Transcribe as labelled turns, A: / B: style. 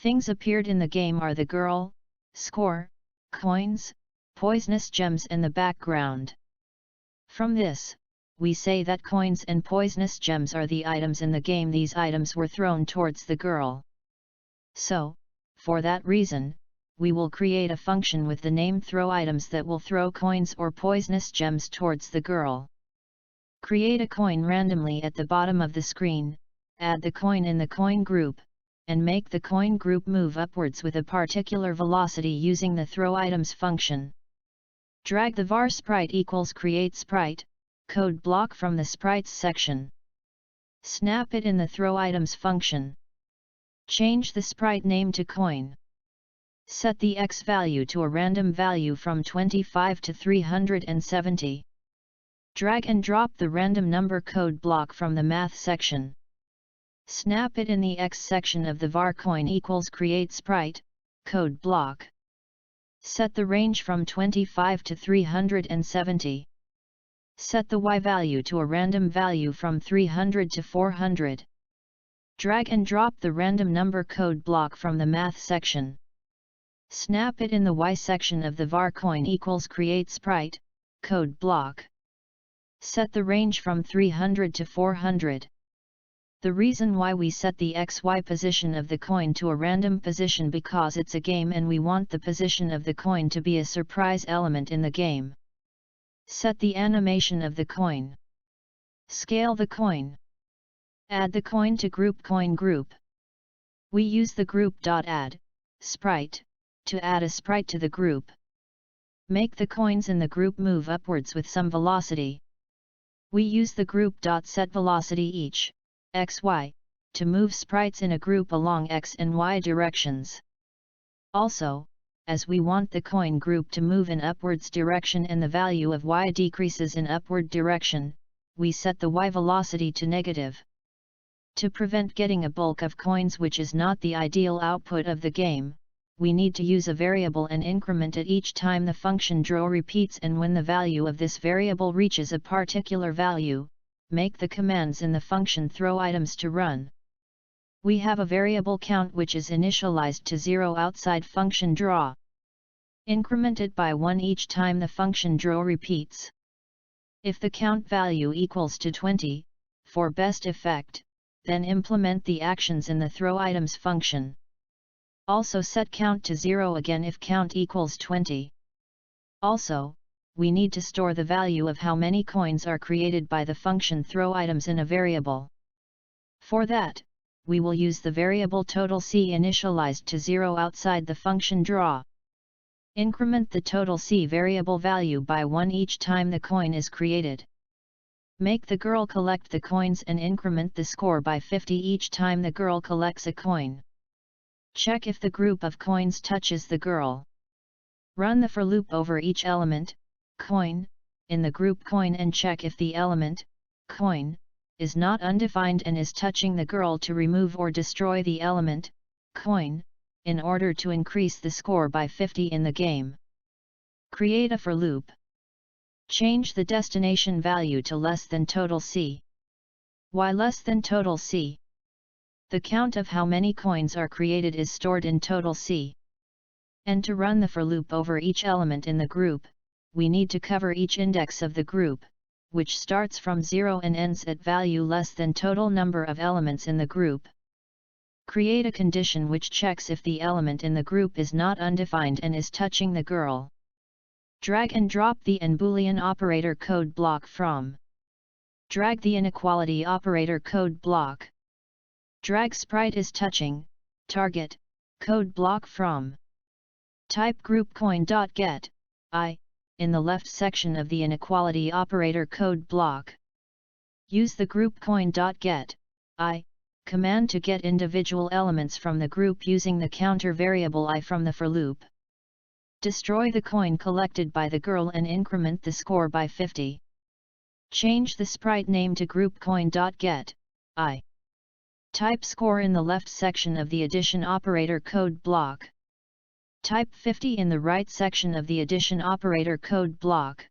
A: things appeared in the game are the girl, score, coins, poisonous gems and the background. From this, we say that coins and poisonous gems are the items in the game. These items were thrown towards the girl. So, for that reason, we will create a function with the name throw_items that will throw coins or poisonous gems towards the girl. Create a coin randomly at the bottom of the screen, add the coin in the coin group, and make the coin group move upwards with a particular velocity using the throw_items function. Drag the var sprite equals create sprite code block from the sprites section. Snap it in the throw_items function. Change the sprite name to coin. Set the x value to a random value from 25 to 370. Drag and drop the random number code block from the math section. Snap it in the x section of the var coin equals create sprite code block. Set the range from 25 to 370. Set the y value to a random value from 300 to 400. Drag and drop the random number code block from the math section. Snap it in the y section of the var coin equals create sprite code block. Set the range from 300 to 400. The reason why we set the XY position of the coin to a random position because it's a game and we want the position of the coin to be a surprise element in the game. Set the animation of the coin. Scale the coin. Add the coin to group coin group. We use the group.add sprite to add a sprite to the group. Make the coins in the group move upwards with some velocity. We use the group.setVelocityEach xy, to move sprites in a group along x and y directions. Also, as we want the coin group to move in upwards direction and the value of y decreases in upward direction, we set the y velocity to negative. To prevent getting a bulk of coins which is not the ideal output of the game, we need to use a variable and increment it each time the function draw repeats, and when the value of this variable reaches a particular value, make the commands in the function throw_items to run. We have a variable count which is initialized to 0 outside function draw. Increment it by 1 each time the function draw repeats. If the count value equals to 20, for best effect, then implement the actions in the throw_items function. Also set count to 0 again if count equals 20. Also, we need to store the value of how many coins are created by the function throw_items in a variable. For that, we will use the variable total C initialized to 0 outside the function draw. Increment the total C variable value by 1 each time the coin is created. Make the girl collect the coins and increment the score by 50 each time the girl collects a coin. Check if the group of coins touches the girl. Run the for loop over each element, coin, in the group coin and check if the element, coin, is not undefined and is touching the girl to remove or destroy the element, coin, in order to increase the score by 50 in the game. Create a for loop. Change the destination value to less than total C. Why less than total C? The count of how many coins are created is stored in total C. And to run the for loop over each element in the group, we need to cover each index of the group, which starts from 0 and ends at value less than total number of elements in the group. Create a condition which checks if the element in the group is not undefined and is touching the girl. Drag and drop the and Boolean operator code block from. Drag the inequality operator code block. Drag sprite is touching, target, code block from. Type group coin.get, I, in the left section of the inequality operator code block. Use the group coin.get, I, command to get individual elements from the group using the counter variable I from the for loop. Destroy the coin collected by the girl and increment the score by 50. Change the sprite name to group coin.get, I. Type score in the left section of the addition operator code block. Type 50 in the right section of the addition operator code block.